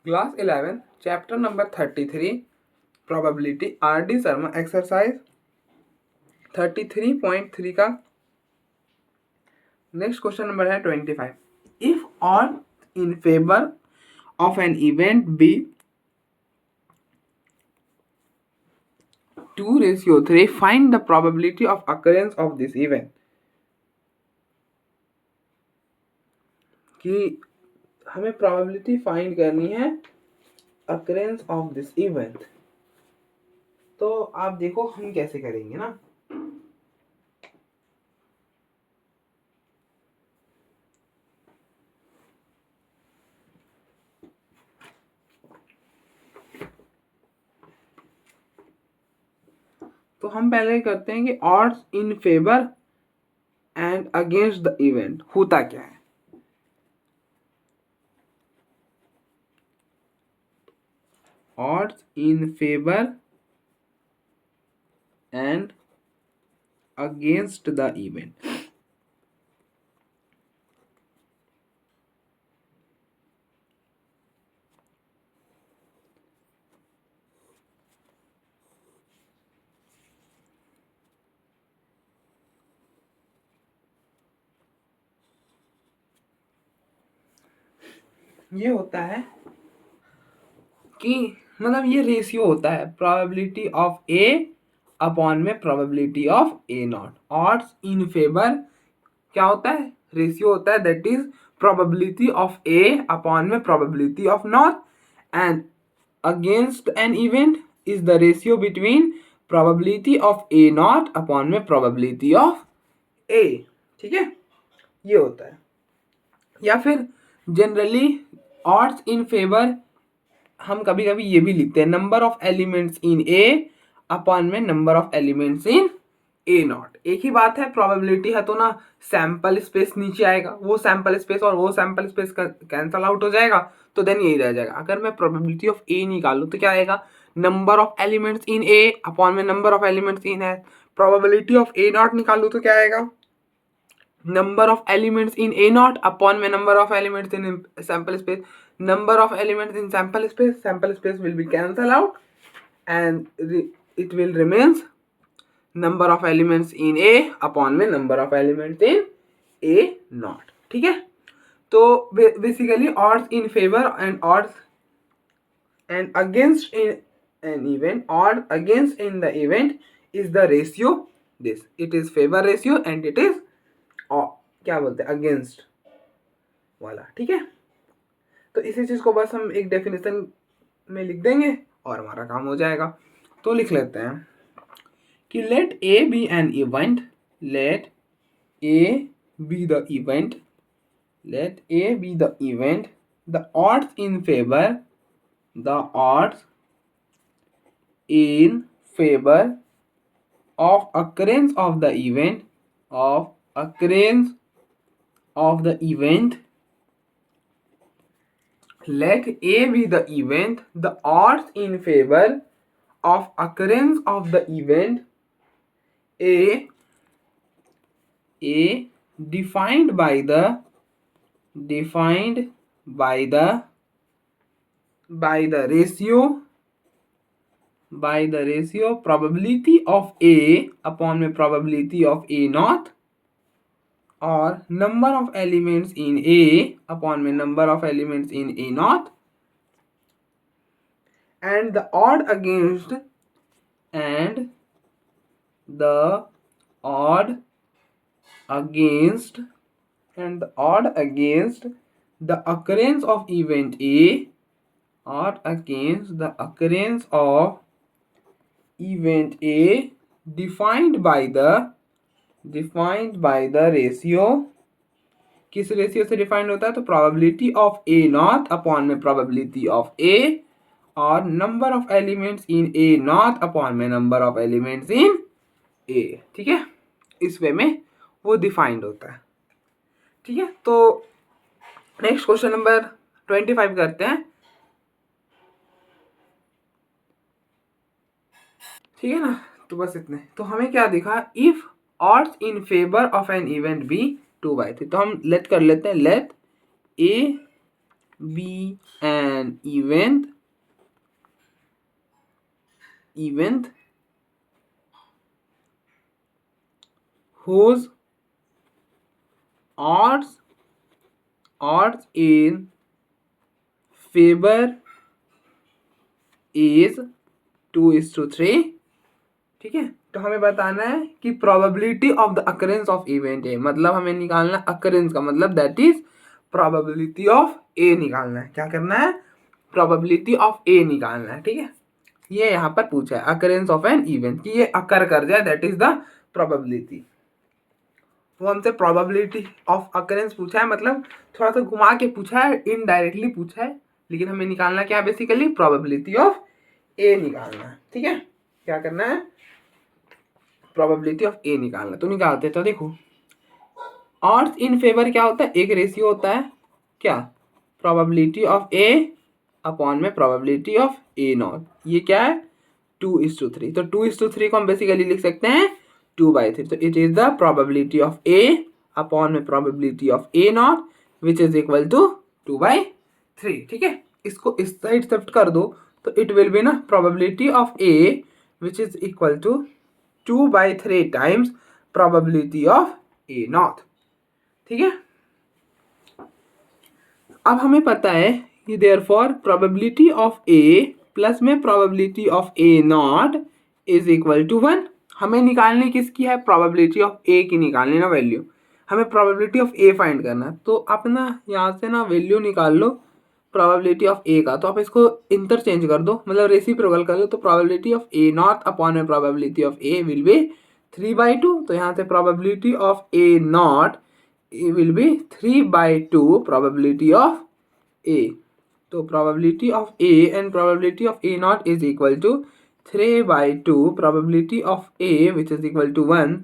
Class 11 chapter number 33 probability RD Sharma exercise 33.3 का next question number है 25। If odd in favour of an event be 2:3 find the probability of occurrence of this event. कि हमें probability find करनी है occurrence of this event. तो आप देखो हम कैसे करेंगे ना। तो हम पहले करते हैं कि odds in favour and against the event होता क्या है। Odds in favour and against the event. ये होता है कि मतलब ये रेशियो होता है प्रोबेबिलिटी ऑफ ए अपॉन में probability of A not. Odds in favour क्या होता है, रेशियो होता है, that is probability of A upon में probability of not, and against an event is the ratio between probability of A not upon में probability of A. ठीक है, ये होता है। या फिर जनरली ऑड्स इन फेवर हम कभी कभी ये भी लिखते हैं number of elements in A upon में number of elements in A not. एक ही बात है, प्रोबेबिलिटी है तो ना सैंपल स्पेस नीचे आएगा, वो सैंपल स्पेस और वो सैंपल स्पेस कैंसल आउट हो जाएगा, तो देन यही रह जाएगा। अगर मैं प्रोबेबिलिटी ऑफ ए निकालूं तो क्या आएगा, number of elements in A upon में number of elements in A. Probability of A not निकालूं तो क्या आएगा, number of elements in a naught upon में number of elements in sample space, number of elements in sample space will be cancel out and it will remains number of elements in a upon में number of elements in a naught। ठीक है, तो basically odds in favor and odds and against in an event, odd against in the event is the ratio this, it is favor ratio and it is क्या बोलते हैं against वाला। ठीक है, तो इसी चीज को बस हम एक डेफिनेशन में लिख देंगे और हमारा काम हो जाएगा। तो लिख लेते हैं कि let A be an event, let A be the event, let A be the event, the odds in favour, the odds in favour of occurrence of the event, of occurrence of the event, let A be the event, the odds in favor of occurrence of the event A defined by the ratio probability of A upon में probability of A naught or number of elements in A upon में number of elements in A naught, and the odd against the occurrence of event A, odd against the occurrence of event A defined by the ratio, किस ratio से defined होता है, तो probability of A not upon में probability of ए और number of elements in A not upon में number of elements in ए। ठीक है, इस वे में वो डिफाइंड होता है। ठीक है, तो नेक्स्ट क्वेश्चन नंबर 25 करते हैं। ठीक है ना, तो बस इतने। तो हमें क्या दिखा, if odds in favour of an event be 2/3, तो हम लेट कर लेते हैं, let A be an event whose odds in favor is 2:3। ठीक है, तो हमें बताना है कि probability of the occurrence of event है, मतलब हमें निकालना अकरेंस का मतलब दैट इज प्रोबेबिलिटी ऑफ ए निकालना है। क्या करना है? प्रोबेबिलिटी ऑफ ए निकालना है। ठीक है, ये यहाँ पर पूछा है अकरेंस ऑफ एन इवेंट कि ये अकर कर जाए, दैट इज द प्रोबेबिलिटी। वो हमसे प्रोबेबिलिटी ऑफ अकरेंस पूछा है, मतलब थोड़ा सा घुमा के पूछा है, इनडायरेक्टली पूछा है, लेकिन हमें निकालना क्या है? बेसिकली प्रोबेबिलिटी ऑफ ए निकालना है। ठीक है, क्या करना है? प्रोबेबिलिटी ऑफ ए निकालना। तो निकालते हैं। तो देखो ऑड्स इन फेवर क्या होता है? एक रेशियो होता है क्या? प्रोबेबिलिटी ऑफ ए अपॉन में प्रोबेबिलिटी ऑफ ए नॉट। ये क्या है? 2:3। तो 2:3 को हम बेसिकली लिख सकते हैं 2/3। तो it is the probability of A upon में probability of A not which is equal to 2/3। ठीक है, इसको इस साइड शिफ्ट कर दो तो इट विल बी ना probability of A which is equal to 2/3 times probability of A not. ठीक है, अब हमें पता है कि therefore probability of A plus में probability of A not is equal to 1। हमें निकालनी किसकी है? प्रोबेबिलिटी ऑफ ए की निकालनी ना वैल्यू। हमें प्रोबेबिलिटी ऑफ ए फाइंड करना है, तो आप ना यहाँ से ना वैल्यू निकाल लो प्रोबेबिलिटी ऑफ ए का, तो आप इसको इंटरचेंज कर दो, मतलब रेसिप्रोकल कर लो। तो probability of A not upon में probability of A will be 3/2। तो यहाँ से probability of A not will be 3/2 probability of A. तो probability of A and probability of A not is equal to 3/2 probability of A which is equal to 1।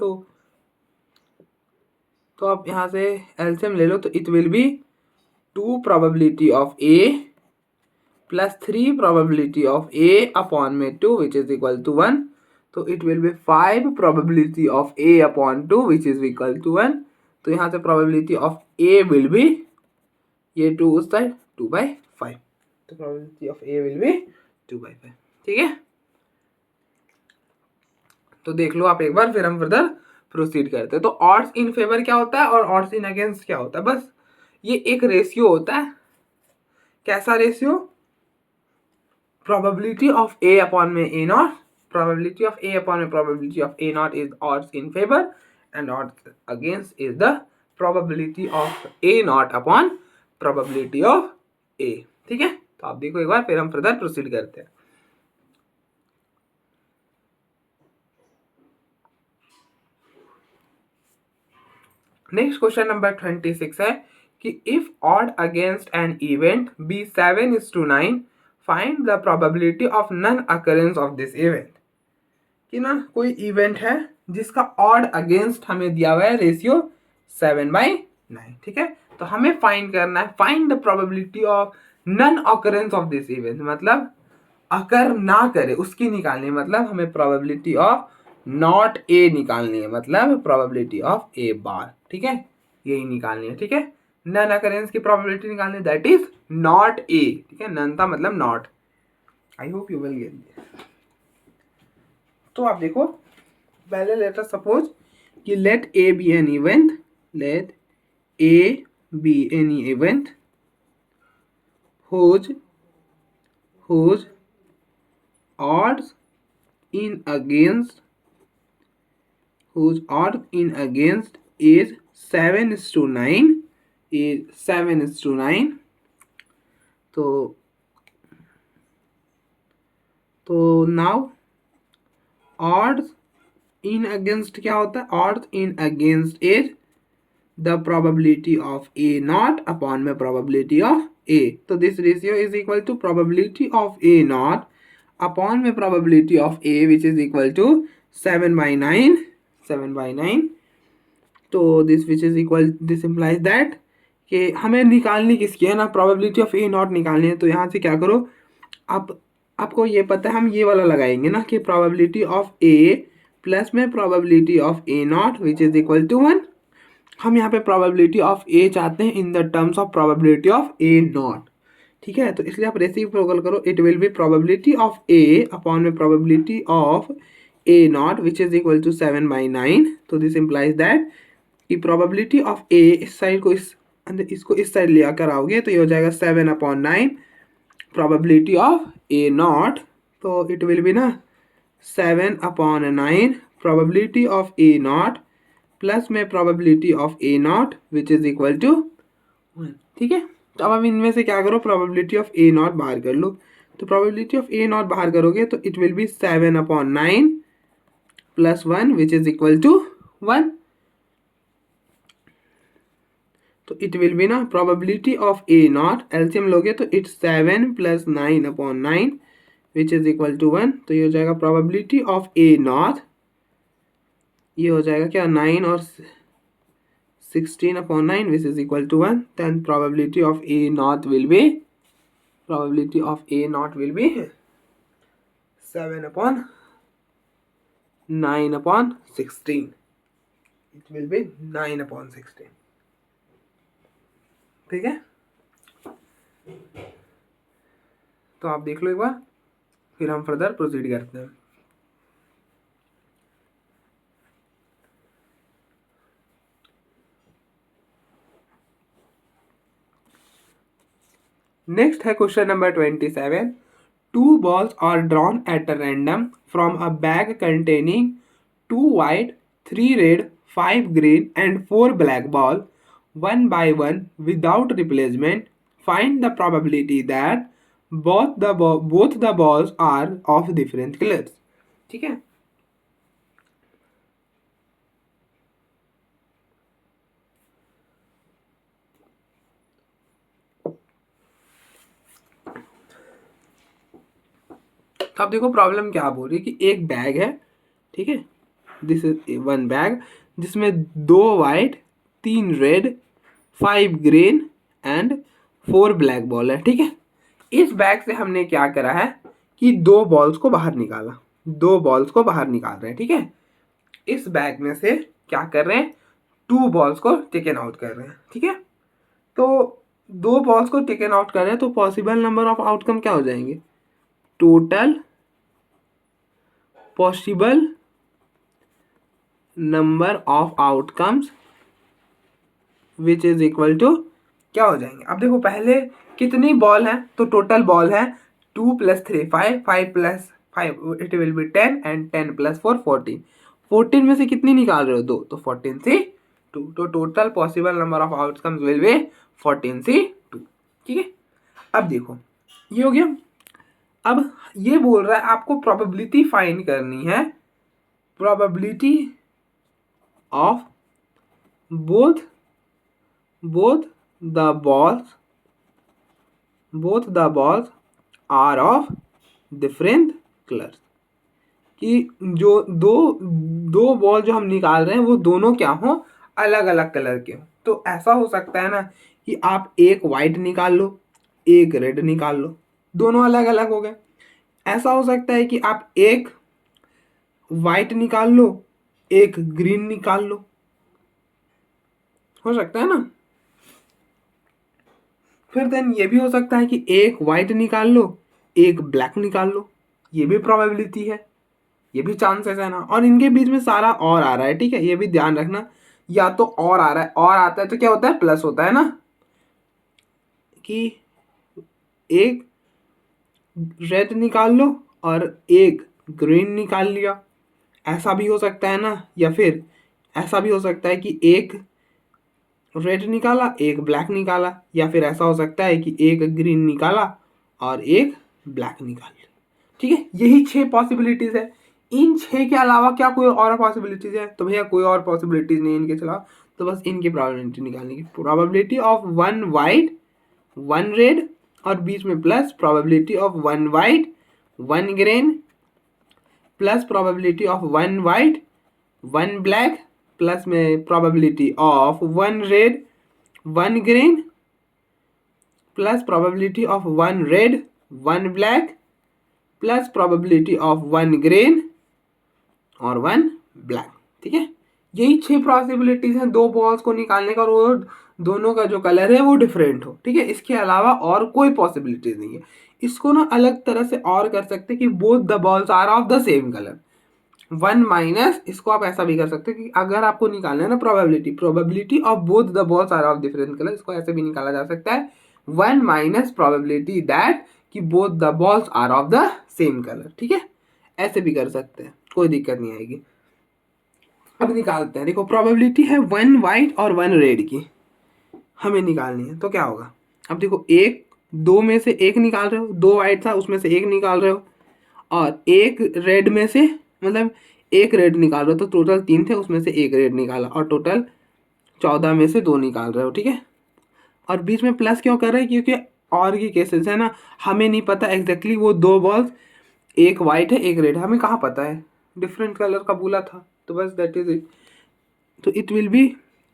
तो आप यहाँ से LCM ले लो, तो it will be 2 probability of A plus 3 probability of A upon में 2 which is equal to 1। तो it will be 5 probability of A upon 2 which is equal to 1। तो यहाँ से probability of A will be ये 2 उस side 2/5। तो probability of A will be 2/5। ठीक है, तो देख लो आप एक बार, फिर हम फर्दर प्रोसीड करते हैं। तो ऑड्स इन फेवर क्या होता है और ऑड्स इन अगेंस्ट क्या होता है? बस ये एक रेशियो होता है। कैसा ratio? Probability of A upon में A not. Probability of A upon में probability of A not is odds in favour and odds against is the probability of A not upon probability of A. ठीक है, तो आप देखो एक बार, फिर हम फर्दर प्रोसीड करते हैं। नेक्स्ट क्वेश्चन नंबर 26 है कि if odd against an event be 7:9 find the probability of non occurrence of this event. कि ना कोई इवेंट है जिसका ऑड अगेंस्ट हमें दिया हुआ है रेशियो 7/9। ठीक है, तो हमें फाइंड करना है, find the probability of non occurrence of this event, मतलब अकर ना करे उसकी निकालनी है, मतलब हमें प्रोबेबिलिटी ऑफ नॉट ए निकालनी है, मतलब प्रोबेबिलिटी ऑफ ए बार। ठीक है, यही निकालनी है। ठीक है, नन अकरेंस की प्रोबेबिलिटी निकालनी है, दैट इज नॉट ए। ठीक है, नन था मतलब not. I hope you will get. तो आप देखो, पहले लेट अस सपोज कि let A be an event, let A be any event whose odds in against is 7:9 is 7:9। तो नाउ odds in against क्या होता है? odds in against is the probability of a naught upon में probability of a। तो this ratio is equal to probability of a naught upon में probability of a which is equal to 7/9। तो this implies that कि हमें निकालनी किसकी है ना, probability of a naught निकालनी है। तो यहाँ से क्या करो, आपको ये पता है, हम ये वाला लगाएंगे ना कि probability of a प्लस में probability of a naught which is equal to 1। हम यहाँ पे प्रोबेबिलिटी ऑफ ए चाहते हैं in the terms of probability of A not. ठीक है, तो इसलिए आप रेसिप्रोकल करो, it will be probability of A upon में probability of A not which is equal to 7/9। तो दिस इम्प्लाइज दैट कि प्रोबेबिलिटी ऑफ ए इस साइड को इसको इस साइड ले आकर आओगे तो ये हो जाएगा 7/9 प्रोबेबिलिटी ऑफ ए नॉट। तो इट विल बी ना 7/9 probability of A not plus में probability of A not which is equal to 1। ठीक है, तो अब हम इनमें से क्या करो, प्रोबेबिलिटी ऑफ ए नॉट बाहर कर लो। तो प्रोबेबिलिटी ऑफ ए नॉट बाहर करोगे तो it will be 7/9 plus 1 which is equal to 1। तो इट विल बी ना probability of A not LCM लोगे तो it's 7 plus 9/9 which is equal to 1। तो ये हो जाएगा प्रोबेबिलिटी ऑफ ए नॉट, ये हो जाएगा क्या 9 और 16/9 which is equal to 1। Then probability of A not will be 7/9/16। It will be 9/16। ठीक है, तो आप देख लो एक बार, फिर हम फर्दर प्रोसीड करते हैं। नेक्स्ट है question number 27। 2 balls are drawn at random from a bag containing 2 white, 3 red, 5 green and 4 black ball, one by one without replacement. Find the probability that both the balls are of different colors. ठीक है, तो आप देखो problem क्या बोल रही है कि एक बैग है, ठीक है, दिस इज वन बैग जिसमें 2 white, 3 red, 5 green and 4 black ball है। ठीक है, इस बैग से हमने क्या करा है कि 2 बॉल्स को बाहर निकाला, 2 बॉल्स को बाहर निकाल रहे हैं। ठीक है, इस बैग में से क्या कर रहे हैं, 2 बॉल्स को टेकन आउट कर रहे हैं। ठीक है, तो 2 बॉल्स को टेकन आउट कर रहे हैं तो पॉसिबल नंबर ऑफ आउटकम क्या हो जाएंगे, total possible number of outcomes which is equal to क्या हो जाएंगे। अब देखो पहले कितनी बॉल है, तो टोटल बॉल है 2 + 3 5, 5 + 5 इट विल बी 10 एंड 10 + 4 14। 14 में से कितनी निकाल रहे हो, 2, तो 14 से 2। तो total possible number of outcomes will be 14 से 2। ठीक है, अब देखो ये हो गया। अब ये बोल रहा है आपको प्रोबेबिलिटी फाइंड करनी है, probability of both the balls are of different colors। कि जो दो बॉल जो हम निकाल रहे हैं वो दोनों क्या हो, अलग अलग कलर के हो। तो ऐसा हो सकता है ना कि आप एक वाइट निकाल लो, एक रेड निकाल लो, दोनों अलग अलग हो गए। ऐसा हो सकता है कि आप एक वाइट निकाल लो, एक ग्रीन निकाल लो, हो सकता है ना। फिर देन ये भी हो सकता है कि एक वाइट निकाल लो, एक ब्लैक निकाल लो, ये भी प्रोबेबिलिटी है, ये भी चांसेस है ना। और इनके बीच में सारा और आ रहा है, ठीक है, ये भी ध्यान रखना, या तो और आ रहा है, और आता है तो क्या होता है, प्लस होता है ना, कि एक रेड निकाल लो और एक ग्रीन निकाल लिया, ऐसा भी हो सकता है ना। या फिर ऐसा भी हो सकता है कि एक रेड निकाला, एक ब्लैक निकाला, या फिर ऐसा हो सकता है कि एक ग्रीन निकाला और एक ब्लैक निकाल लिया। ठीक है, यही 6 पॉसिबिलिटीज है। इन 6 के अलावा क्या कोई और पॉसिबिलिटीज है, तो भैया कोई और पॉसिबिलिटीज नहीं इनके खिलाफ, तो बस इनकी प्रोबेबिलिटी निकालने की, प्रोबेबिलिटी ऑफ 1 वाइट 1 रेड और बीच में plus probability of 1 white 1 green plus probability of 1 white 1 black plus में probability of 1 red 1 green plus probability of 1 red 1 black plus probability of 1 green और 1 ब्लैक। ठीक है, यही 6 पॉसिबिलिटीज हैं दो बॉल्स को निकालने का, और वो दोनों का जो कलर है वो डिफरेंट हो, ठीक है। इसके अलावा और कोई पॉसिबिलिटीज नहीं है। इसको ना अलग तरह से और कर सकते हैं कि both the balls are of the same colour. One minus, इसको आप ऐसा भी कर सकते हैं कि अगर आपको निकालना है ना probability of both the balls are of different colour, इसको ऐसे भी निकाला जा सकता है, वन माइनस प्रोबेबिलिटी दैट कि both the balls are of the same colour, ठीक है। ऐसे भी कर सकते हैं, कोई दिक्कत नहीं आएगी। अब निकालते हैं। देखो प्रोबेबिलिटी है वन वाइट और वन रेड की, हमें निकालनी है। तो क्या होगा, अब देखो एक दो में से एक निकाल रहे हो, दो वाइट था उसमें से एक निकाल रहे हो, और एक रेड में से मतलब एक रेड निकाल रहे हो, तो टोटल 3 थे उसमें से एक रेड निकाला, और टोटल 14 में से 2 निकाल रहे हो, ठीक है। और बीच में प्लस क्यों कर रहे हैं, क्योंकि और की केसेस है ना, हमें नहीं पता एग्जैक्टली वो दो बॉल्स एक वाइट है एक रेड है, हमें कहाँ पता है, डिफरेंट कलर का बोला था, तो बस दैट इज इट। तो इट विल बी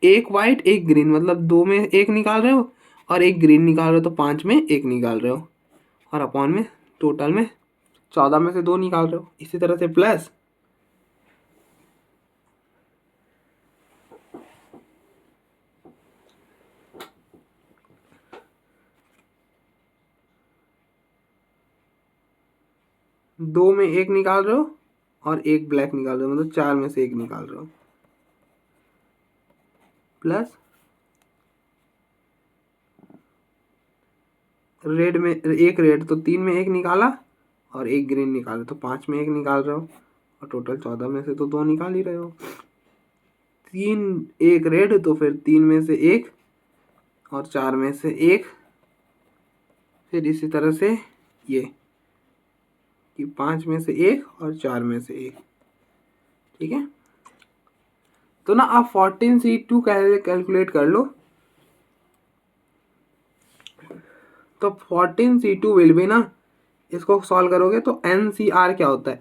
एक वाइट एक ग्रीन, मतलब 2 में एक निकाल रहे हो और एक ग्रीन निकाल रहे हो, तो 5 में एक निकाल रहे हो, और अपॉन में टोटल में 14 में से 2 निकाल रहे हो। इसी तरह से प्लस दो में एक निकाल रहे हो और एक ब्लैक निकाल रहे हो, मतलब 4 में से एक निकाल रहे हो, प्लस रेड में एक रेड, तो 3 में एक निकाला और एक ग्रीन निकाला, तो 5 में एक निकाल रहे हो, और टोटल 14 में से तो 2 निकाल ही रहे हो। 3 एक रेड, तो फिर 3 में से एक और 4 में से एक, फिर इसी तरह से ये कि 5 में से एक और 4 में से एक, ठीक है। तो ना आप 14C2 कैलकुलेट कर लो। तो 14C2 विल बी ना, इसको सॉल्व करोगे तो NCR क्या होता है,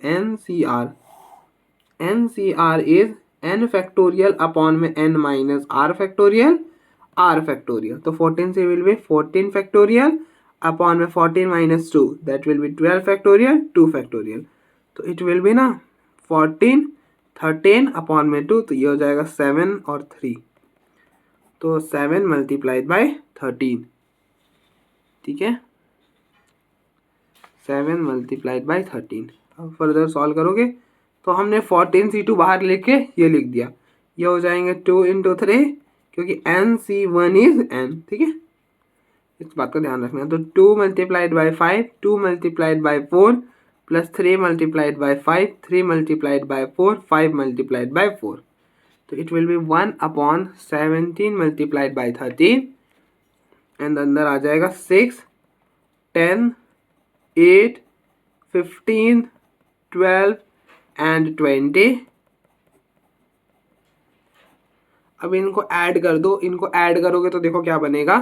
NCR is n factorial upon में n minus r factorial r factorial. तो 14 से विल बी 14 फैक्टोरियल अपॉन में 14 minus 2, that will be 12 factorial 2 factorial. तो इट विल बी ना 14 13 अपॉन में 2, तो ये हो जाएगा 7 और 3, तो 7 मल्टीप्लाइड बाई 13, ठीक है, 7 मल्टीप्लाइड बाई 13। अब फर्दर सॉल्व करोगे तो हमने 14C2 बाहर लेके ये लिख दिया, ये हो जाएंगे 2 इंटू 3, क्योंकि NC1 इज n, ठीक है, इस बात का ध्यान रखना है। तो 2 multiplied by 5, 2 multiplied by 4 plus 3 multiplied by 5, 3 multiplied by 4, 5 multiplied by 4, तो it will B 1 upon 17 multiplied by 13, and अंदर आ जाएगा 6 10 8 15 12 एंड 20। अब इनको ऐड कर दो, इनको ऐड करोगे तो देखो क्या बनेगा,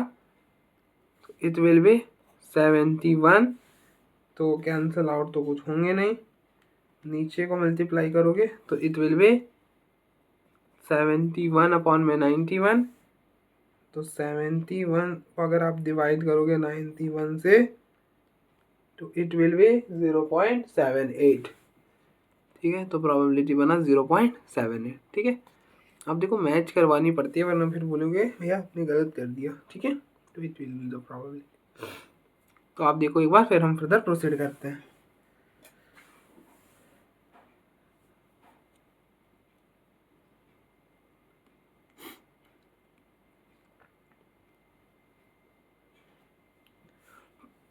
इट विल बी 71, तो कैंसल आउट तो कुछ होंगे नहीं, नीचे को मल्टीप्लाई करोगे तो इट विल बी 71 अपॉन में 91, तो 71 को अगर आप डिवाइड करोगे 91 से तो इट विल बी 0.78, ठीक है। तो प्रोबेबिलिटी बना 0.78, ठीक है। अब देखो मैच करवानी पड़ती है, वरना फिर बोलोगे भैया आपने गलत कर दिया, ठीक है। तो it will be the probability. तो आप देखो एक बार, फिर हम फर्दर प्रोसीड करते हैं।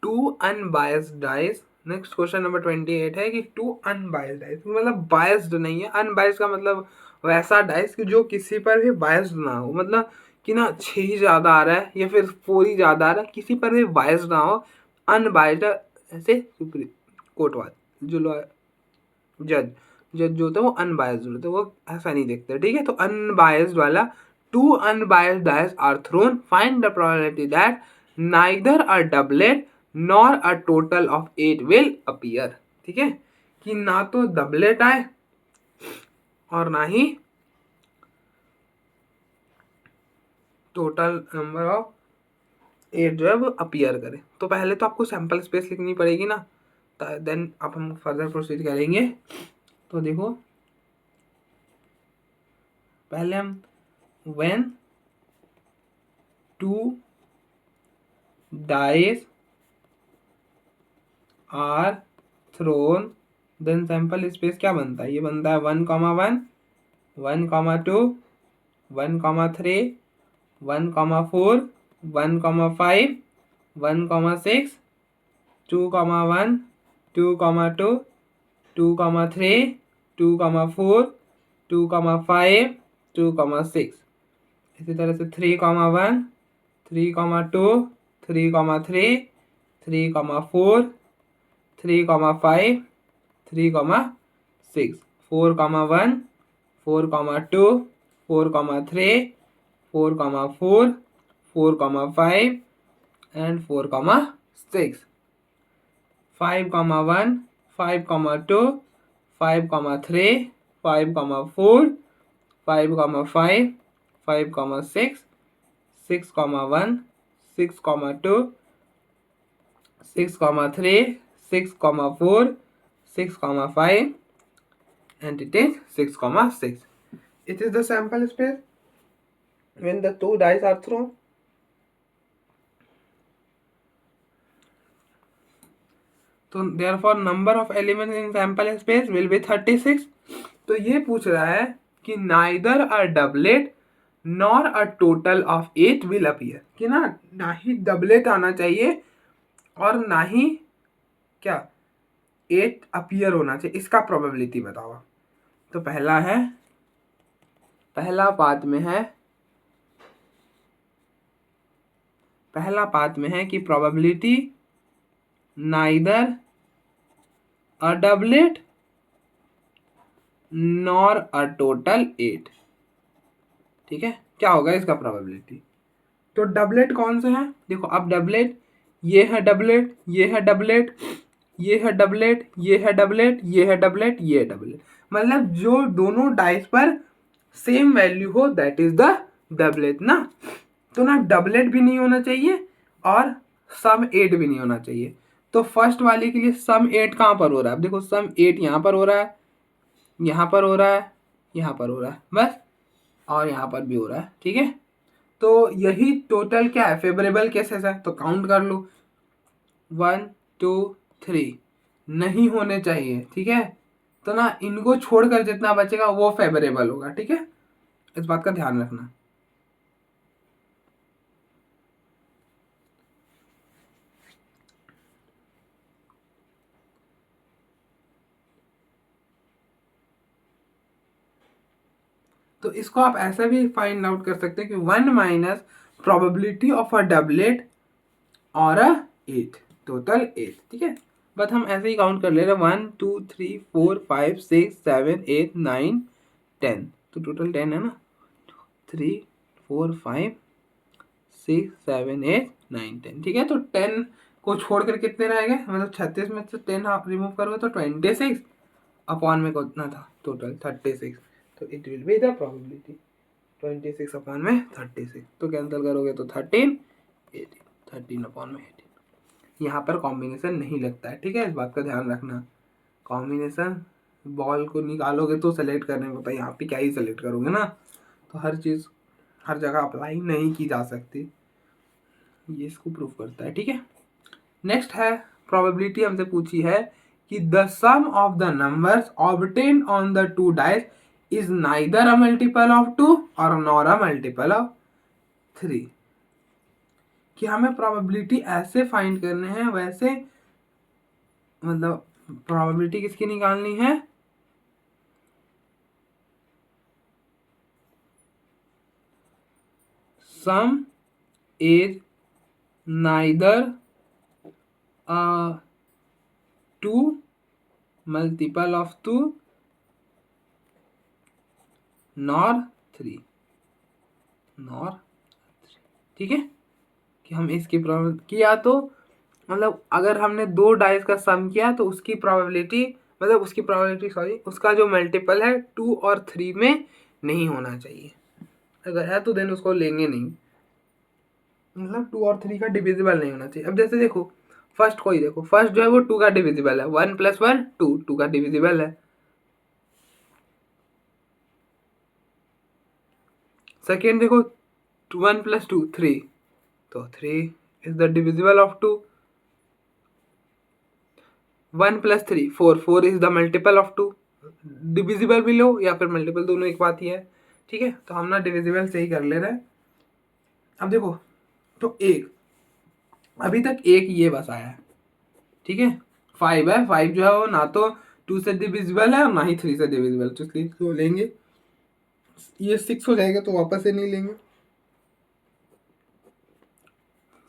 Two unbiased dice, next question number 28 है कि टू अनबायस्ड डाइस, मतलब बायस्ड नहीं है, अनबायस्ड का मतलब वैसा डाइस कि जो किसी पर भी बायस्ड ना हो, मतलब कि ना 6 ही ज़्यादा आ रहा है या फिर 4 ही ज़्यादा आ रहा है, किसी पर भी बायस्ड ना हो। अनबायस्ड ऐसे सुप्रीम कोर्ट वाले जो जज जज जो होता है वो अनबायस्ड होता है, वो ऐसा नहीं देखते, ठीक है। तो अनबायस्ड वाला, two unbiased dice are thrown, find the probability that neither a doublet nor a total of 8 will appear, ठीक है, कि ना तो डबलेट आए और ना ही टोटल नंबर ऑफ 8 जो है वो अपीयर करे। तो पहले तो आपको सैंपल स्पेस लिखनी पड़ेगी ना, देन अब हम फर्दर प्रोसीड करेंगे। तो देखो पहले हम when two dice are thrown then sample space क्या बनता है, ये बनता है 1,1, 1,2, 1,3, 1,4, 1,5, 1,6, 2,1, 2,2, 2,3, 2,4, 2,5, 2,6। इसी तरह से 3,1, 3,2, 3,3, 3,4, 3,5, 3,6, 4,1, 4,2, 4,3, 4,4, 4,5 and 4,6, 5,1, 5,2, 5,3, 5,4, 5,5, 5,6, 6,1, 6,2, 6,3, 6,4, 6,5 and it is 6,6. It is the sample space when the two dice are thrown. तो therefore number of elements in sample space will be 36. तो ये पूछ रहा है कि neither a doublet nor a total of 8 will appear, कि ना ही doublet आना चाहिए और ना ही क्या 8 अपीयर होना चाहिए, इसका प्रोबेबिलिटी बताओ। तो पहला पाथ में है कि probability neither a doublet nor a total 8। ठीक है, क्या होगा इसका प्रोबेबिलिटी। तो डबलेट कौन से हैं, देखो अब डबलेट ये है, डबलेट ये है, डबलेट ये है, डबलेट ये है, डबलेट ये है, डबलेट ये है, डबलेट मतलब जो दोनों डाइस पर सेम वैल्यू हो दैट इज द डबलेट ना। तो ना डबलेट भी नहीं होना चाहिए और सम 8 भी नहीं होना चाहिए। तो फर्स्ट वाले के लिए सम 8 कहाँ पर हो रहा है, अब देखो सम 8 यहाँ पर हो रहा है, यहाँ पर हो रहा है, यहाँ पर हो रहा है बस, और यहाँ पर भी हो रहा है। ठीक है, तो यही टोटल क्या है, फेवरेबल केसेस है। तो काउंट कर लो 1 2 3 नहीं होने चाहिए। ठीक है, तो ना इनको छोड़कर जितना बचेगा वो फेवरेबल होगा। ठीक है, इस बात का ध्यान रखना। तो इसको आप ऐसा भी फाइंड आउट कर सकते हैं कि 1 minus probability of a doublet और अ 8 टोटल 8। ठीक है, बट हम ऐसे ही काउंट कर ले रहे हैं 1 2 3 4 5 6 7 8 9 10, तो टोटल 10 है ना, 3 4 5 6 7 8 9 10। ठीक है, तो 10 को छोड़कर कितने रह गए, मतलब 36 में से 10 आप रिमूव करोगे तो 26 अपॉन में कितना था टोटल 36। तो it will be the probability 26 upon में 36। तो कैंसिल करोगे तो 13 18, 13 अपॉन में 18। यहाँ पर कॉम्बिनेशन नहीं लगता है। ठीक है, इस बात का ध्यान रखना। कॉम्बिनेशन बॉल को निकालोगे तो सेलेक्ट करने में, भाई यहाँ पे क्या ही सेलेक्ट करोगे ना, तो हर चीज़ हर जगह अप्लाई नहीं की जा सकती, ये इसको प्रूव करता है। ठीक है, नेक्स्ट है प्रोबेबिलिटी, हमसे पूछी है कि the sum of the numbers obtain on the two dice is neither a multiple of 2 और नॉर अ मल्टीपल ऑफ 3। कि हमें प्रोबेबिलिटी ऐसे फाइंड करने हैं, वैसे मतलब प्रोबेबिलिटी किसकी निकालनी है, सम is neither a 2 multiple of 2 nor 3। ठीक है, कि हम इसकी प्रोबेबिलिटी किया तो मतलब अगर हमने दो डाइस का सम किया तो उसकी प्रोबेबिलिटी मतलब उसकी प्रोबेबिलिटी सॉरी उसका जो मल्टीपल है 2 और 3 में नहीं होना चाहिए। अगर है तो देन उसको लेंगे नहीं, मतलब 2 और 3 का डिविजिबल नहीं होना चाहिए। अब जैसे देखो फर्स्ट को ही देखो, फर्स्ट जो है वो 2 का डिविजिबल है, 1 + 1 2 का डिविजिबल है। सेकेंड देखो 1 + 2 3, तो 3 is the divisible of 2। 1 + 3 4, 4 is the multiple of 2। Divisible भी लो या फिर मल्टीपल, दोनों एक बात ही है। ठीक है, तो हम ना डिविजिबल से ही कर ले रहे हैं। अब देखो तो एक, अभी तक एक ये बस आया है। ठीक है, 5 है, 5 जो है वो ना तो 2 से डिविजिबल है और ना ही 3 से डिविजिबल, तो इसलिए इसको लेंगे। ये 6 हो जाएगा तो वापस से नहीं लेंगे।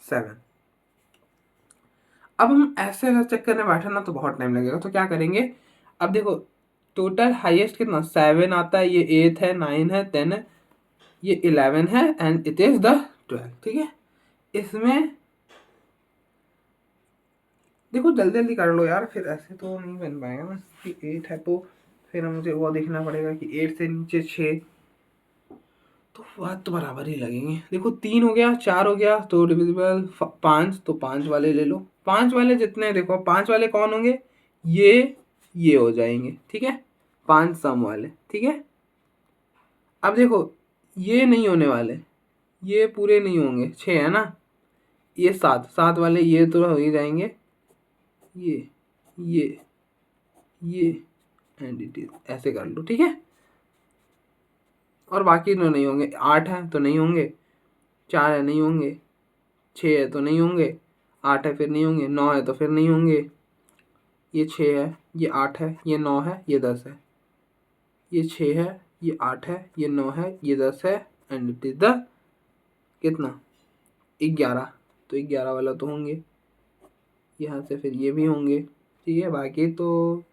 7। अब हम ऐसे अगर चेक करने बैठे ना तो बहुत टाइम लगेगा, तो क्या करेंगे। अब देखो टोटल हाईएस्ट कितना 7 आता है, ये 8 है, 9 है, 10 है, ये 11 है एंड इट इज द 12। ठीक है, इसमें देखो जल्दी जल्दी कर लो यार, फिर ऐसे तो नहीं बन पाएगा ना कि 8 है तो फिर मुझे वो देखना पड़ेगा कि 8 से नीचे 6, तो बात तो बराबर ही लगेंगे। देखो 3 हो गया, 4 हो गया, तो डिविजिबल 5, तो 5 वाले ले लो। 5 वाले जितने देखो 5 वाले कौन होंगे, ये हो जाएंगे। ठीक है, 5 सम वाले। ठीक है, अब देखो ये नहीं होने वाले, ये पूरे नहीं होंगे, 6 है ना, ये 7, 7 वाले ये तो हो ही जाएंगे, ये ये ये एंड इट इज, ऐसे कर लो। ठीक है, और बाकी तो नहीं होंगे। 8 है तो नहीं होंगे, 4 है नहीं होंगे, 6 है तो नहीं होंगे, 8 है फिर नहीं होंगे, 9 है तो फिर नहीं होंगे, ये 6 है, ये 8 है, ये 9 है, ये 10 है, ये 6 है, ये 8 है, ये 9 है, ये 10 है एंड इट इज द कितना 11, तो 11 वाला तो होंगे, यहाँ से फिर ये भी होंगे। ठीक है, बाकी तो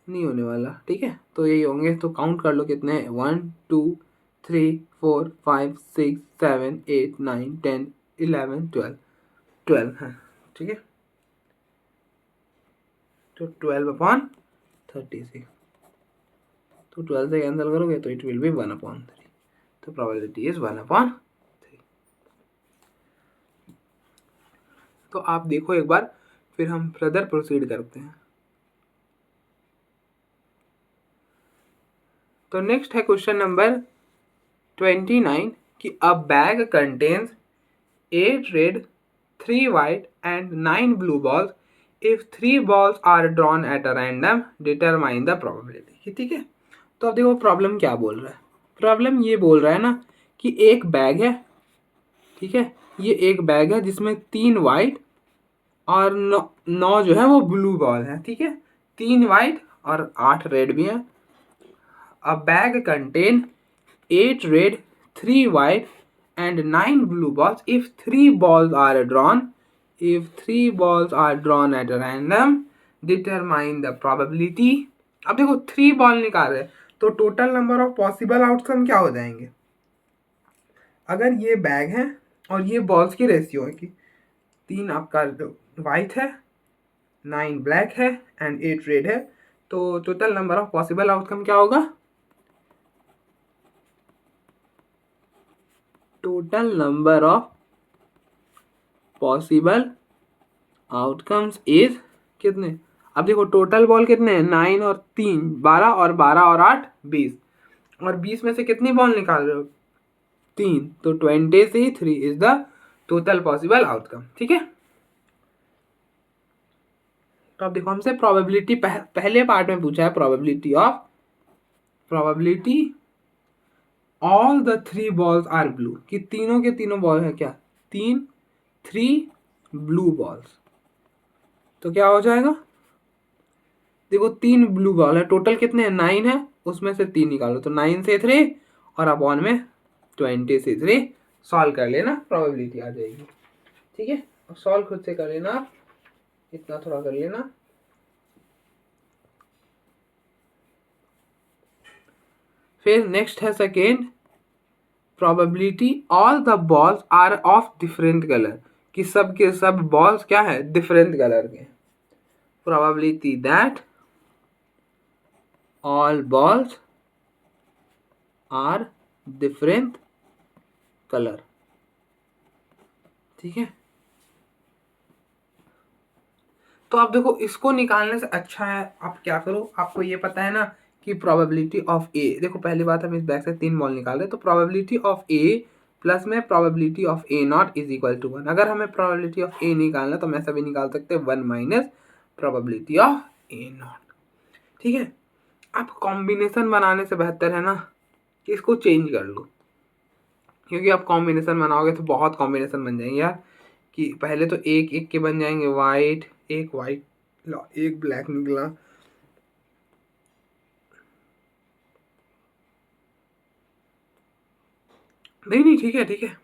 नहीं होने वाला। ठीक है, तो यही होंगे, तो काउंट कर लो कितने, 1 2 3 4 5 6 7 8 9 10 11 12, 12 है। ठीक है, तो 12/36, तो 12 से कैंसिल करोगे तो इट विल बी 1/3, तो प्रोबेबिलिटी इज 1/3। तो आप देखो एक बार, फिर हम फर्दर प्रोसीड करते हैं। तो नेक्स्ट है क्वेश्चन नंबर 29 कि अ bag contains 8 red 3 white and 9 blue balls. If 3 balls are drawn at a random, determine the probability। ठीक है, तो अब देखो प्रॉब्लम क्या बोल रहा है। प्रॉब्लम ये बोल रहा है ना कि एक बैग है। ठीक है, ये एक बैग है जिसमें 3 वाइट और 9 जो है वो ब्लू बॉल है। ठीक है, 3 वाइट और 8 रेड भी हैं। A bag contain 8 red, 3 white and 9 blue balls. If 3 balls are drawn, at a random, determine the probability। अब देखो 3 बॉल निकाल रहे तो total number of possible outcome क्या हो जाएंगे। अगर ये बैग है और ये बॉल्स की रेशियो है कि 3 आपका वाइट है, 9 ब्लैक है एंड 8 रेड है, तो total number of possible outcome क्या होगा। Total number of possible outcomes is कितने। अब देखो टोटल बॉल कितने हैं, 9 और 3 12 और 12 और 8 20, और 20 में से कितनी बॉल निकाल रहे हो 3, तो 23 is the total possible outcome. ठीक है, तो अब देखो हमसे प्रोबेबिलिटी पहले पार्ट में पूछा है, probability all the 3 balls are blue, कि तीनों के तीनों बॉल है क्या 3 3 ब्लू बॉल्स, तो क्या हो जाएगा। देखो 3 ब्लू बॉल है, टोटल कितने हैं 9 है, उसमें से 3 निकालो तो 9 से 3 और अपॉन में 20 से 3 सॉल्व कर लेना, प्रोबेबिलिटी आ जाएगी। ठीक है, सॉल्व खुद से कर लेना, इतना थोड़ा कर लेना। फिर नेक्स्ट है second, probability all the balls are of different colour, कि सब के सब बॉल्स क्या है डिफरेंट कलर के। Probability that all balls are different colour. ठीक है, तो आप देखो इसको निकालने से अच्छा है आप क्या करो, आपको ये पता है ना कि प्रोबेबिलिटी ऑफ ए, देखो पहली बात हम इस बैग से 3 बॉल निकाल रहे हैं, तो प्रोबेबिलिटी ऑफ ए प्लस में probability of A not is equal to 1। अगर हमें प्रोबेबिलिटी ऑफ ए निकालना तो हम ऐसा भी निकाल सकते हैं 1 minus probability of A not. ठीक है, अब कॉम्बिनेशन बनाने से बेहतर है ना कि इसको चेंज कर लो, क्योंकि आप कॉम्बिनेशन बनाओगे तो बहुत कॉम्बिनेशन बन जाएंगे यार, कि पहले तो एक एक के बन जाएंगे, वाइट एक वाइट एक ब्लैक निकला, नहीं ठीक है ठीक है,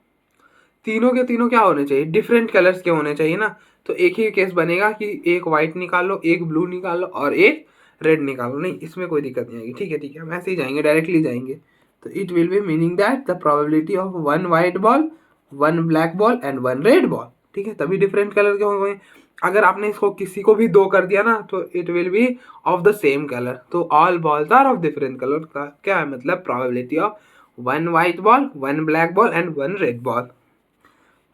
तीनों के तीनों क्या होने चाहिए, डिफरेंट कलर्स के होने चाहिए ना। तो एक ही केस बनेगा कि एक वाइट निकाल लो, एक ब्लू निकाल लो और एक रेड निकाल लो, नहीं इसमें कोई दिक्कत नहीं आएगी। ठीक है हम ऐसे ही जाएंगे, डायरेक्टली जाएंगे। तो it will B meaning that the probability of 1 white ball, 1 black ball and 1 red ball, ठीक है, तभी डिफरेंट कलर के होंगे। अगर आपने इसको किसी को भी 2 कर दिया ना तो it will be of the same colour, तो all balls are of different colour का क्या है मतलब probability of 1 white ball, 1 black ball and 1 red ball.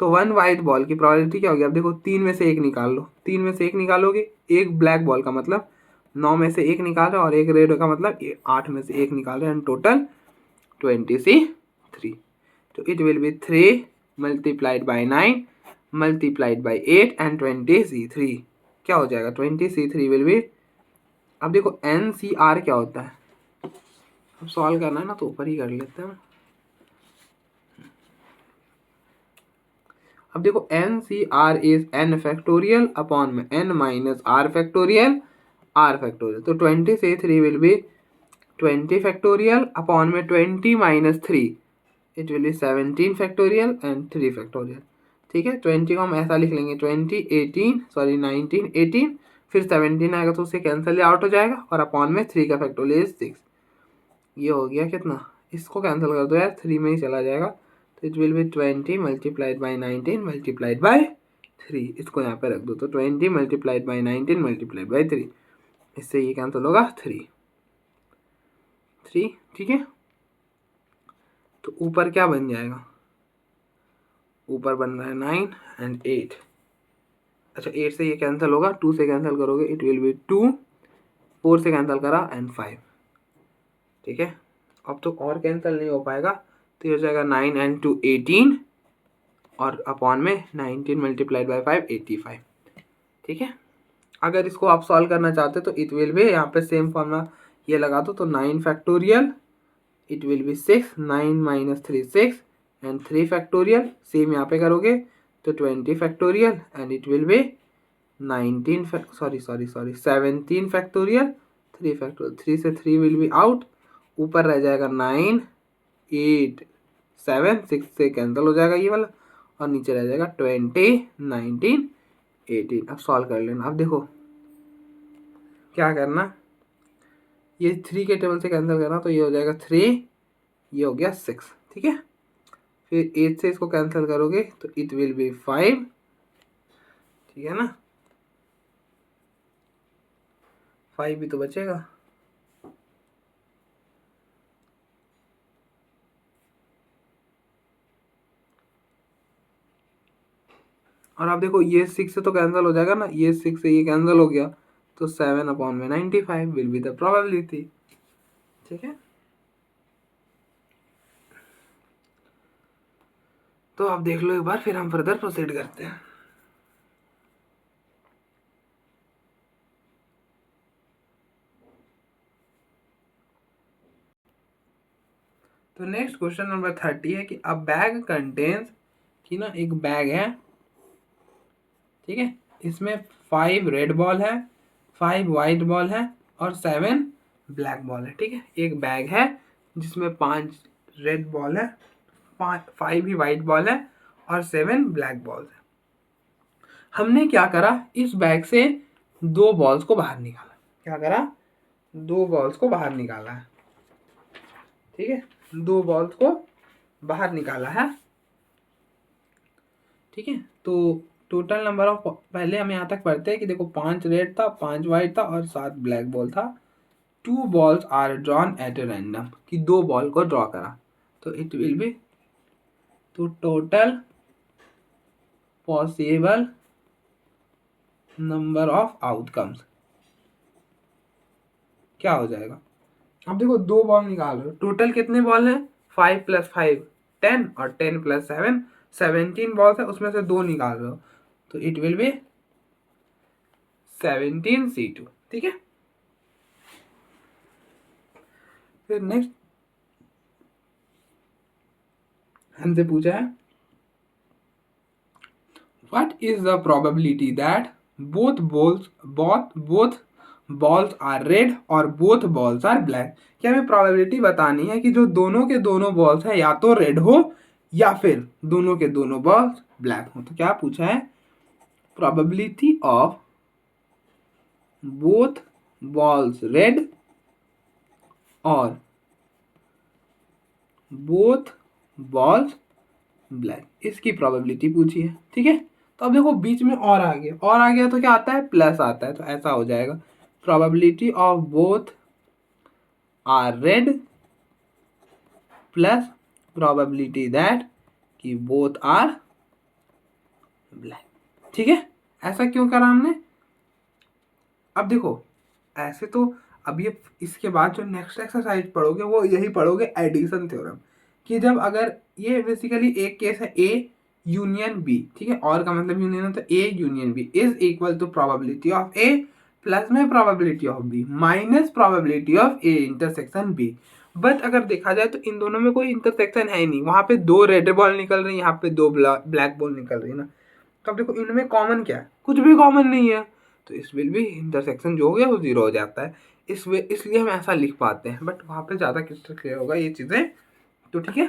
तो 1 वाइट बॉल की प्रोबेबिलिटी क्या होगी, अब देखो 3 में से 1 निकाल लो, 3 में से 1 निकालोगे, एक ब्लैक बॉल का मतलब 9 में से 1 निकाल रहे हो और एक रेड का मतलब 8 में से 1 निकाल रहे हैं, टोटल 23। तो it will B 3 multiplied by 9 multiplied by 8 and 23 क्या हो जाएगा 23 विल बी। अब देखो NCR क्या होता है, अब सॉल्व करना है ना तो ऊपर ही कर लेते हैं। अब देखो NCR is n factorial upon में n माइनस r फैक्टोरियल तो 23 विल बी 20 फैक्टोरियल अपॉन में 20 minus 3 it will B 17 factorial and 3 factorial. ठीक है, 20 को हम ऐसा लिख लेंगे 19 18, फिर 17 आएगा तो उससे कैंसिल आउट हो जाएगा और अपॉन में 3 का फैक्टोरियल 6, ये हो गया कितना, इसको कैंसिल कर दो यार, 3 में ही चला जाएगा। तो it will B 20 multiplied by 19 multiplied by 3, इसको यहाँ पे रख दो, तो 20 मल्टीप्लाइड बाई 19 मल्टीप्लाइड बाई 3, इससे ये कैंसिल होगा 3। ठीक है, तो ऊपर क्या बन जाएगा, ऊपर बन रहा है 9 एंड 8। अच्छा 8 से ये कैंसिल होगा, 2 से कैंसिल करोगे इट विल बी 2, 4 से कैंसिल करा एंड 5। ठीक है, अब तो और कैंसिल नहीं हो पाएगा, तो ये हो जाएगा 9 एंड 2 18 और अपॉन में 19 मल्टीप्लाइड बाई 5 85। ठीक है, अगर इसको आप सॉल्व करना चाहते तो इट विल बी, यहाँ पे सेम फॉर्मूला ये लगा दो, तो 9 factorial it will B 6, 9 minus 3 6 and 3 factorial, same यहाँ पे करोगे तो 20 factorial and it will B 17 factorial, 3 factorial, 3 से 3 विल बी आउट, ऊपर रह जाएगा 9 8 7 6 से कैंसिल हो जाएगा ये वाला और नीचे रह जाएगा 20 19 18। अब सॉल्व कर लेना, अब देखो क्या करना, ये 3 के टेबल से कैंसिल करना, तो ये हो जाएगा 3, ये हो गया 6। ठीक है, फिर 8 से इसको कैंसिल करोगे तो इट विल बी 5। ठीक है ना, 5 भी तो बचेगा, और आप देखो ये 6 से तो कैंसिल हो जाएगा ना, ये 6 से ये कैंसिल हो गया, तो 7 अपॉन में 95 विल बी द प्रोबेबिलिटी। ठीक है, तो आप देख लो एक बार, फिर हम फर्दर प्रोसीड करते हैं। तो नेक्स्ट क्वेश्चन नंबर 30 है कि अ बैग कंटेन्स, कि ना एक बैग है, ठीक है, इसमें 5 रेड बॉल है, 5 वाइट बॉल है और 7 ब्लैक बॉल है। ठीक है, एक बैग है जिसमें 5 रेड बॉल है, 5 ही वाइट बॉल है और 7 ब्लैक बॉल्स है। हमने क्या करा, इस बैग से 2 बॉल्स को बाहर निकाला, क्या करा, 2 बॉल्स को बाहर निकाला है। ठीक है, 2 बॉल्स को बाहर निकाला है। ठीक है, तो टोटल नंबर ऑफ, पहले हम यहाँ तक पढ़ते हैं कि देखो 5 रेड था, 5 वाइट था और 7 ब्लैक बॉल था। 2 balls are drawn at a random, कि 2 बॉल को ड्रॉ करा, तो इट विल बी, तो total possible number of outcomes क्या हो जाएगा, अब देखो दो बॉल निकाल रहे हो, टोटल कितने बॉल हैं? 5 + 5 10 और 10 + 7 17 बॉल्स है, उसमें से दो निकाल रहे हो, तो इट विल बी 17C2। ठीक है, फिर नेक्स्ट हमसे पूछा है what is the probability that both balls are red और both balls are black? क्या हमें probability बतानी है कि जो दोनों के दोनों balls हैं या तो red हो या फिर दोनों के दोनों balls black हो। तो क्या पूछा है? probability of both balls red और both balls ब्लैक, इसकी प्रोबेबिलिटी पूछी है। ठीक है, तो अब देखो बीच में और आ गया, और आ गया तो क्या आता है? प्लस आता है, तो ऐसा हो जाएगा probability of both are red plus probability that कि बोथ आर ब्लैक। ठीक है, ऐसा क्यों करा हमने? अब देखो ऐसे तो अब ये इसके बाद जो नेक्स्ट एक्सरसाइज पढ़ोगे वो यही पढ़ोगे, एडिशन थ्योरम, कि जब अगर ये बेसिकली एक केस है ए यूनियन बी, ठीक है, और का मतलब यूनियन है, तो A union B is equal to probability of A plus में probability of B minus probability of A intersection B. But अगर देखा जाए तो इन दोनों में कोई इंटरसेक्शन है ही नहीं, वहां पे दो रेड बॉल निकल रही है, यहाँ पे दो ब्लैक बॉल निकल रही है ना, तो अब देखो इनमें कॉमन क्या है? कुछ भी कॉमन नहीं है, तो इस विल भी इंटरसेक्शन जो हो गया वो जीरो हो जाता है। इसलिए हम ऐसा लिख पाते हैं, बट वहाँ पे ज़्यादा क्लियर क्लियर होगा ये चीज़ें। तो ठीक है,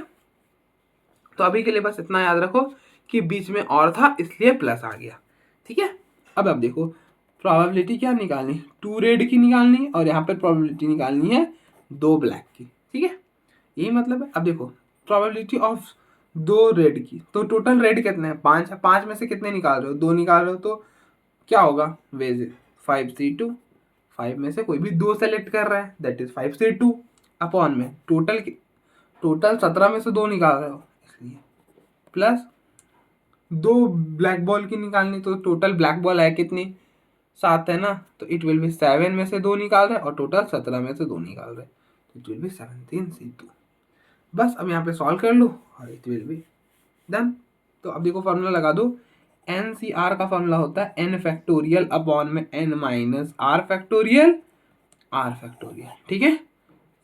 तो अभी के लिए बस इतना याद रखो कि बीच में और था इसलिए प्लस आ गया। ठीक है, अब देखो प्रोबेबिलिटी क्या निकालनी है? 2 रेड की निकालनी है और यहाँ पर प्रोबेबिलिटी निकालनी है 2 ब्लैक की। ठीक है, यही मतलब है। अब देखो प्रोबेबिलिटी ऑफ 2 रेड की, तो टोटल रेड कितने हैं? 5 है, 5 में से कितने निकाल रहे हो? 2 निकाल रहे हो, तो क्या होगा? वेज 5C2, 5 में से कोई भी 2 सेलेक्ट कर रहा है, दैट इज 5C2 अपॉन में टोटल 17 में से 2 निकाल रहे हो इसलिए, प्लस 2 ब्लैक बॉल की निकालनी, तो टोटल ब्लैक बॉल है कितनी? 7 है ना, तो इट विल बी 7 में से 2 निकाल रहे और टोटल 17 में से 2 निकाल रहे, इट विल बी 17C2। बस अब यहाँ पे सॉल्व कर लो और इट विल बी डन। तो अब देखो फॉर्मूला लगा दो, NCR का फॉर्मूला होता है n फैक्टोरियल अपॉन में n minus r factorial r factorial. ठीक है,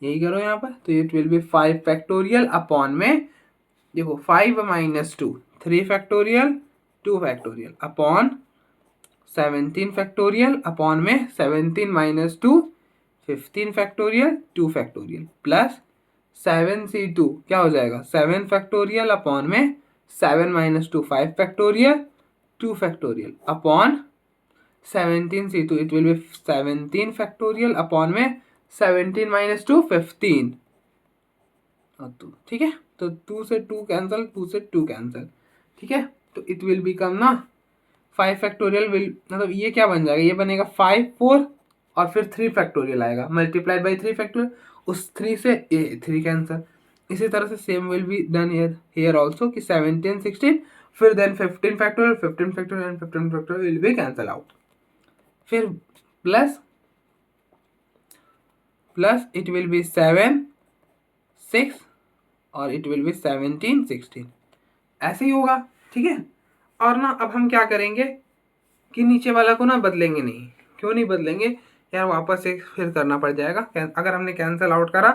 यही करो यहाँ पर, तो it will be 5 factorial upon में देखो 5 minus 2 3 factorial 2 factorial upon 17 factorial upon में 17 minus 2 15 factorial 2 factorial plus 7C2 क्या हो जाएगा? 7 फैक्टोरियल अपॉन में 7 minus 2 5 factorial 2 factorial upon 17C2 it will B 17 factorial upon में 17 माइनस 2 15 और 2। ठीक है, तो 2 से 2 कैंसिल, 2 से 2 कैंसिल। ठीक है, तो इट विल बिकम ना 5 फैक्टोरियल विल, मतलब ये क्या बन जाएगा? ये बनेगा 5 4 और फिर 3 फैक्टोरियल आएगा मल्टीप्लाइड बाई 3 फैक्टोरियल, उस 3 से 3 कैंसिल। इसी तरह से same will be done here also कि 17 16 फिर then 15 factorial 15 factorial and 15 factorial will be cancel out, फिर प्लस इट विल बी 7 6 और इट विल बी 17 16, ऐसे ही होगा। ठीक है, और ना अब हम क्या करेंगे कि नीचे वाला को ना बदलेंगे नहीं। क्यों नहीं बदलेंगे यार? वापस से फिर करना पड़ जाएगा, अगर हमने कैंसिल आउट करा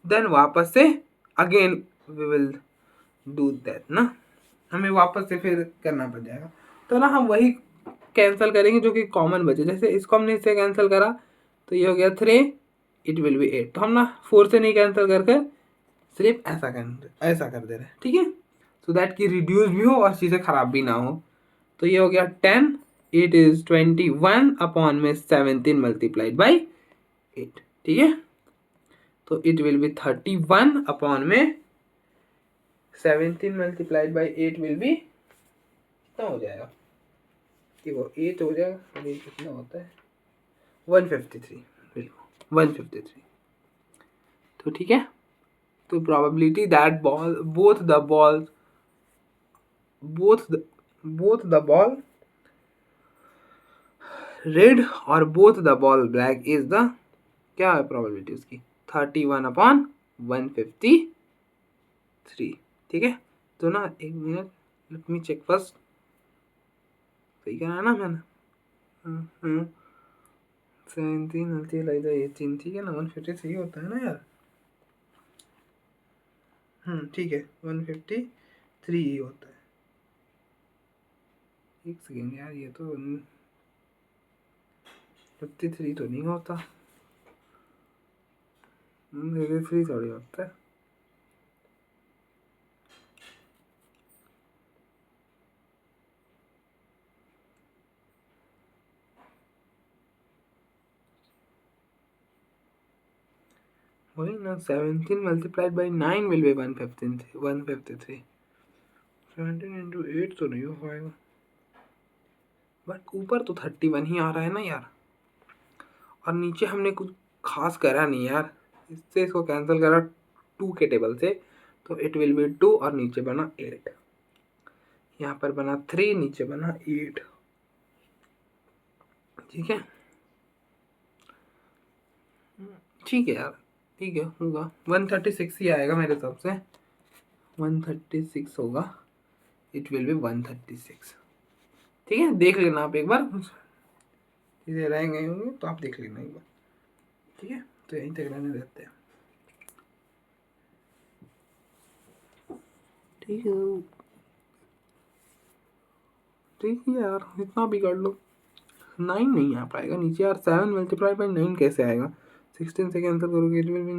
देन वापस से again we will do that ना, हमें वापस से फिर करना पड़ जाएगा। तो ना हम वही कैंसिल करेंगे जो कि कॉमन बचे, जैसे इसको हमने इससे कैंसिल करा तो ये हो गया 3 इट विल बी 8, तो हम ना 4 से नहीं कैंसिल करके सिर्फ ऐसा कर दे रहे हैं। ठीक है, सो दैट कि रिड्यूस भी हो और चीज़ें खराब भी ना हो। तो ये हो गया 10 इट इज 21 अपॉन में 17 मल्टीप्लाइड बाई 8। ठीक है, तो इट विल बी 31 अपॉन में 17 मल्टीप्लाइड बाई 8 विल बी कितना हो जाएगा? देखो 8 हो जाएगा, अभी कितना होता है 153, बिल्कुल 153। तो ठीक है, तो probability that both the ball red और both the ball black is the, क्या है प्रोबेबिलिटी उसकी? 31/153। ठीक है, तो ना एक minute, let me check first, सही करा ना मैंने? 17 18, ठीक है ना, 150 सही होता है ना यार? ठीक है, 153 ही होता है। एक सेकेंड यार, ये तो 53 तो नहीं होता, 53 थोड़ी होता है। वही ना, 17 multiplied by 9 will be 153। 17 into 8 तो नहीं हो पाएगा, बट ऊपर तो 31 ही आ रहा है ना यार, और नीचे हमने कुछ खास करा नहीं यार, इससे इसको कैंसिल करा 2 के टेबल से, तो इट विल बी 2 और नीचे बना 8, यहाँ पर बना 3, नीचे बना 8। ठीक है, ठीक है यार, ठीक है, होगा 136 ही आएगा मेरे हिसाब से, 136 होगा, इट विल बी 136। ठीक है, देख लेना आप एक बार, चीज़ें रह गई होंगी तो आप देख लेना एक बार। ठीक है, तो यहीं तक रहने देते हैं। ठीक है, ठीक है यार, इतना भी कर लो, 9 नहीं आ पाएगा नीचे यार, 7 मल्टीप्लाई बाई 9 कैसे आएगा? 16 से कैंसिल करोगे, इट विल बी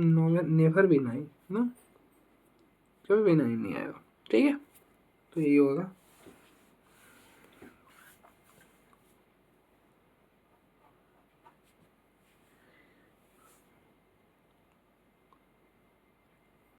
नेवर भी 9 ना, कभी भी 9 नहीं आएगा। ठीक है, तो यही होगा।